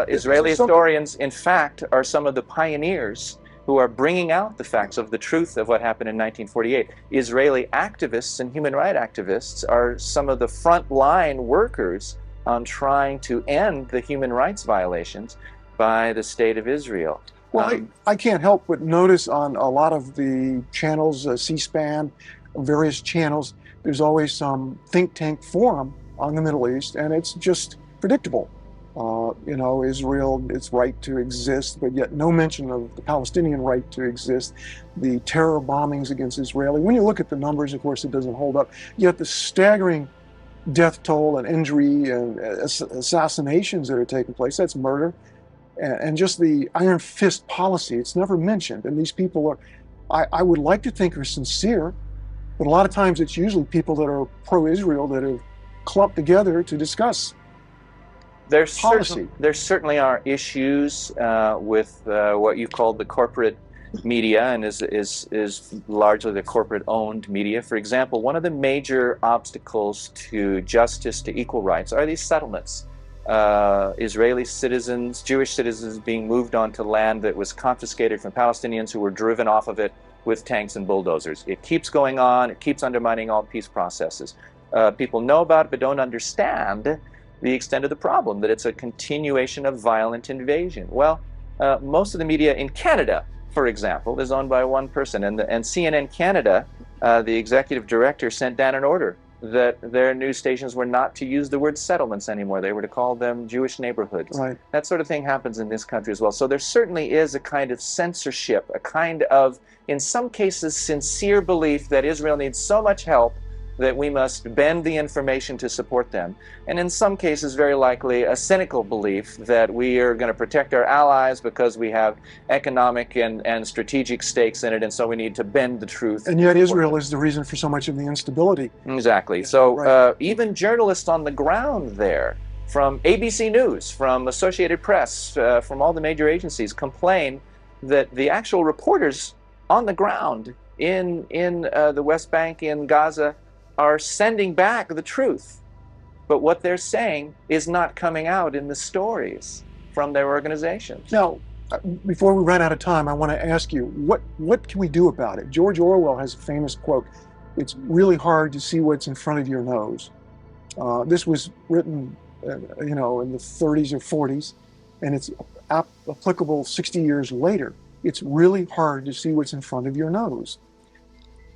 Israeli historians, in fact, are some of the pioneers who are bringing out the facts of the truth of what happened in 1948. Israeli activists and human rights activists are some of the frontline workers on trying to end the human rights violations by the State of Israel. Well, I can't help but notice on a lot of the channels, C-SPAN, various channels, there's always some think tank forum on the Middle East, and it's just predictable. You know, Israel, its right to exist, but yet no mention of the Palestinian right to exist, the terror bombings against Israeli. When you look at the numbers, of course, it doesn't hold up. Yet the staggering death toll and injury and assassinations that are taking place, that's murder. And just the iron fist policy, it's never mentioned. And these people are, I would like to think are sincere, but a lot of times it's usually people that are pro-Israel that have clumped together to discuss policy. There certainly are issues with what you called the corporate media, and is largely the corporate-owned media. For example, one of the major obstacles to justice, to equal rights, are these settlements. Israeli citizens, Jewish citizens being moved onto land that was confiscated from Palestinians who were driven off of it with tanks and bulldozers. It keeps going on, it keeps undermining all peace processes. People know about it but don't understand the extent of the problem, that it's a continuation of violent invasion. Well, most of the media in Canada, for example, is owned by one person, and CNN Canada, the executive director, sent down an order that their news stations were not to use the word settlements anymore. They were to call them Jewish neighborhoods. Right. That sort of thing happens in this country as well. So there certainly is a kind of censorship, a kind of, in some cases, sincere belief that Israel needs so much help that we must bend the information to support them. And in some cases, very likely, a cynical belief that we are going to protect our allies because we have economic and strategic stakes in it, and so we need to bend the truth. And yet Israel is the reason for so much of the instability. Exactly. So even journalists on the ground there, from ABC News, from Associated Press, from all the major agencies, complain that the actual reporters on the ground in the West Bank, in Gaza, are sending back the truth, but what they're saying is not coming out in the stories from their organizations. Now, before we run out of time, I want to ask you, what can we do about it? George Orwell has a famous quote, "It's really hard to see what's in front of your nose." This was written, you know, in the 30s or 40s, and it's applicable 60 years later. It's really hard to see what's in front of your nose.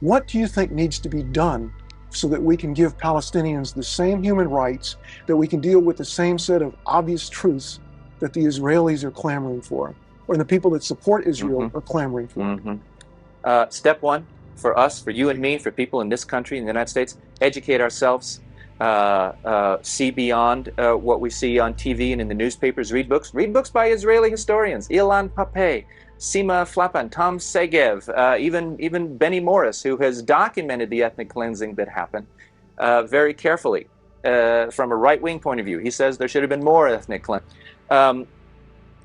What do you think needs to be done so that we can give Palestinians the same human rights, that we can deal with the same set of obvious truths that the Israelis are clamoring for, or the people that support Israel are clamoring for? Step one, for us, for you and me, for people in this country, in the United States, educate ourselves, see beyond what we see on TV and in the newspapers, read books by Israeli historians, Ilan Pappé, Sima Flapan, Tom Segev, even Benny Morris, who has documented the ethnic cleansing that happened very carefully from a right-wing point of view. He says there should have been more ethnic cleansing.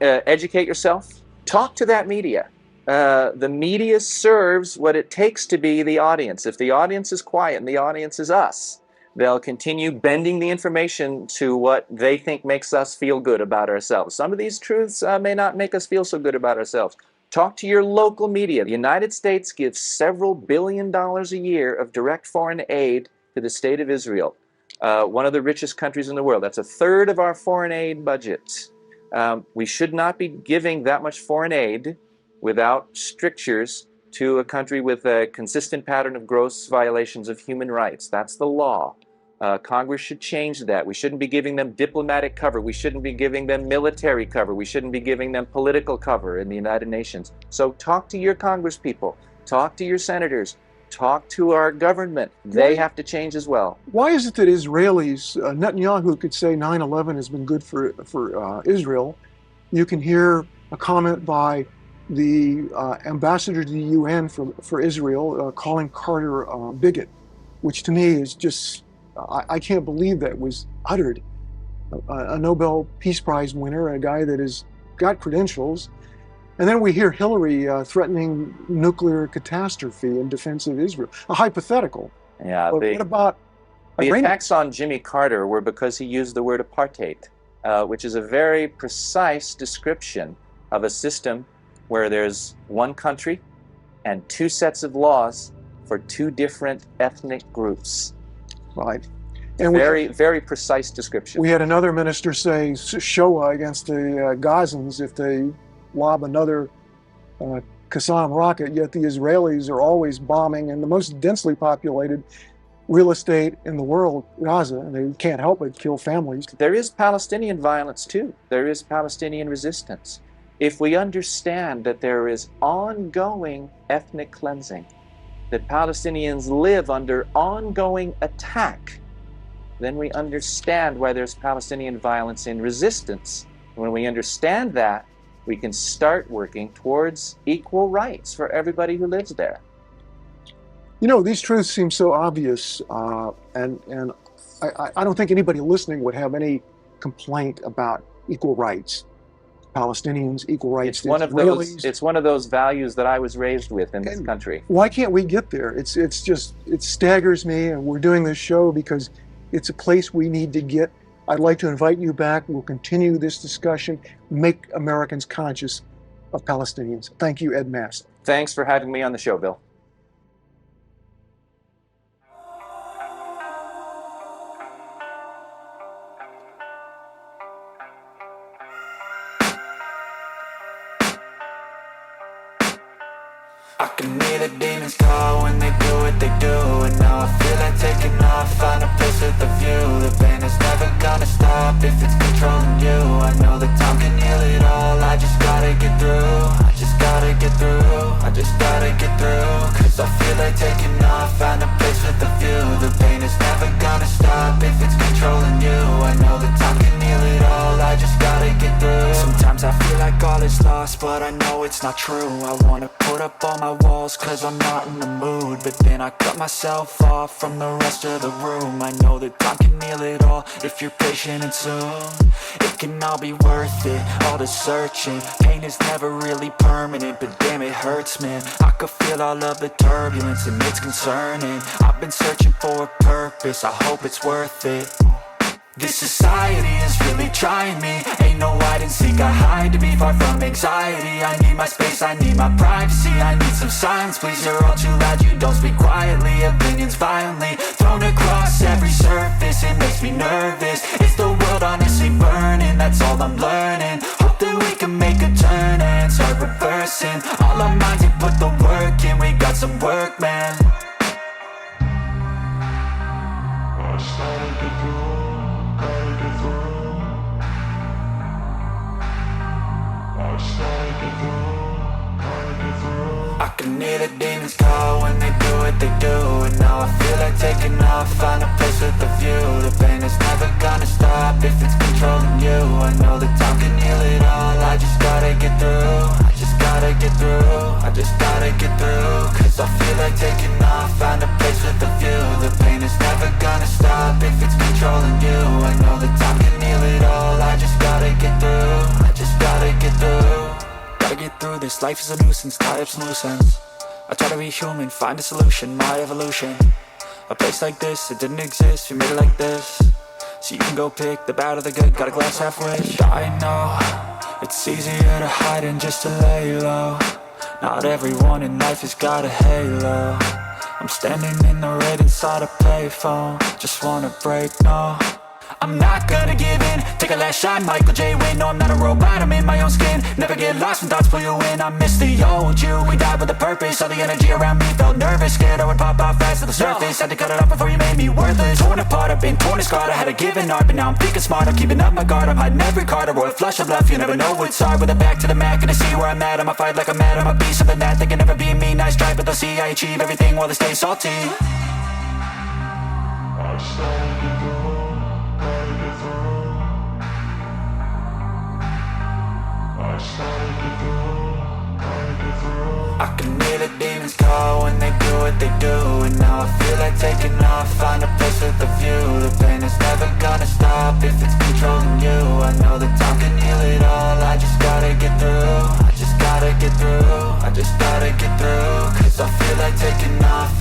Educate yourself. Talk to that media. The media serves what it takes to be the audience. If the audience is quiet and the audience is us, they'll continue bending the information to what they think makes us feel good about ourselves. Some of these truths may not make us feel so good about ourselves. Talk to your local media. The United States gives several $billions a year of direct foreign aid to the State of Israel, one of the richest countries in the world. That's a third of our foreign aid budget. We should not be giving that much foreign aid without strictures to a country with a consistent pattern of gross violations of human rights. That's the law. Congress should change that. We shouldn't be giving them diplomatic cover. We shouldn't be giving them military cover. We shouldn't be giving them political cover in the United Nations. So talk to your congresspeople. Talk to your senators. Talk to our government. They have to change as well. Why is it that Israelis, Netanyahu could say 9/11 has been good for Israel? You can hear a comment by the ambassador to the UN for Israel calling Carter a bigot, which to me is just, I can't believe that was uttered. A Nobel Peace Prize winner, a guy that has got credentials. And then we hear Hillary threatening nuclear catastrophe in defense of Israel, a hypothetical. Yeah, but what about the attacks on Jimmy Carter were because he used the word apartheid, which is a very precise description of a system where there's one country and two sets of laws for two different ethnic groups. Right. And Very precise description. we had another minister say Shoah against the Gazans if they lob another Qassam rocket, yet the Israelis are always bombing in the most densely populated real estate in the world, Gaza, and they can't help but kill families. There is Palestinian violence too. There is Palestinian resistance. If we understand that there is ongoing ethnic cleansing, that Palestinians live under ongoing attack, then we understand why there's Palestinian violence and resistance. When we understand that, we can start working towards equal rights for everybody who lives there. You know, these truths seem so obvious, and I don't think anybody listening would have any complaint about equal rights. Palestinians, equal rights to Israelis. It's one of those values that I was raised with in this country. Why can't we get there? It staggers me, and we're doing this show because it's a place we need to get. I'd like to invite you back. We'll continue this discussion, make Americans conscious of Palestinians. Thank you, Ed Mast. Thanks for having me on the show, Bill. I can hear the demons call when they do what they do, and now I feel like taking off, find a place with a view. The pain is never gonna stop if it's controlling you. I know that time can heal it all, I just gotta get through. I just gotta get through, I just gotta get through. Cause I feel like taking off, find a place with a view. The pain is never gonna stop if it's controlling you. I know that time can heal it all, I just gotta get through. Sometimes I feel like all is lost, but I know it's not true. I wanna put up all my walls cause I'm not in the mood, but then I cut myself off from the rest of the room. I know that time can heal it all if you're patient and soon it can all be worth it, all the searching. Pain is never really permanent, but damn it hurts, man. I could feel all of the turbulence and it's concerning. I've been searching for a purpose, I hope it's worth it. This society is really trying me. Ain't no hide and seek, I hide to be far from anxiety. I need my space, I need my privacy. I need some silence, please, you're all too loud. You don't speak quietly, opinions violently thrown across every surface. It makes me nervous, is the world honestly burning? That's all I'm learning. Hope that we can make a turn and start reversing all our minds and put the work in. We got some work, man. I started to do. I can hear the demons call when they do what they do, and now I feel like taking off, find a place with a view. The pain is never gonna stop if it's controlling you. I know that time can heal it all, I just gotta get through. I just gotta get through, I just gotta get through. Cause I feel like taking off, find a place with a view. The pain is never gonna stop if it's controlling you. I know that time can heal it all, I just gotta get through. I just gotta get through. Gotta get through this, life is a nuisance, tie up some loose ends. I try to be human, find a solution, my evolution. A place like this, it didn't exist, we made it like this. So you can go pick the bad or the good, got a glass halfway. I know, it's easier to hide than just to lay low. Not everyone in life has got a halo. I'm standing in the red inside a payphone, just wanna break, no. I'm not gonna give in, take a last shot, Michael J. Win. No, I'm not a robot, I'm in my own skin. Never get lost when thoughts pull you in. I miss the old you, we died with a purpose. All the energy around me felt nervous, scared I would pop out fast to the surface. Had to cut it off before you made me worthless. Torn apart, I've been torn and scarred. I had to give an art, but now I'm thinking smart. I'm keeping up my guard, I'm hiding every card. A royal flush of love, you never know what's hard. With a back to the mat, gonna see where I'm at. I'ma fight like I'm mad, I'ma be something that they can never be me. Nice try, but they'll see I achieve everything while they stay salty. I started to go. I can hear the demons call when they do what they do, and now I feel like taking off, find a place with a view. The pain is never gonna stop if it's controlling you. I know that time can heal it all, I just gotta get through. I just gotta get through, I just gotta get through. Cause I feel like taking off,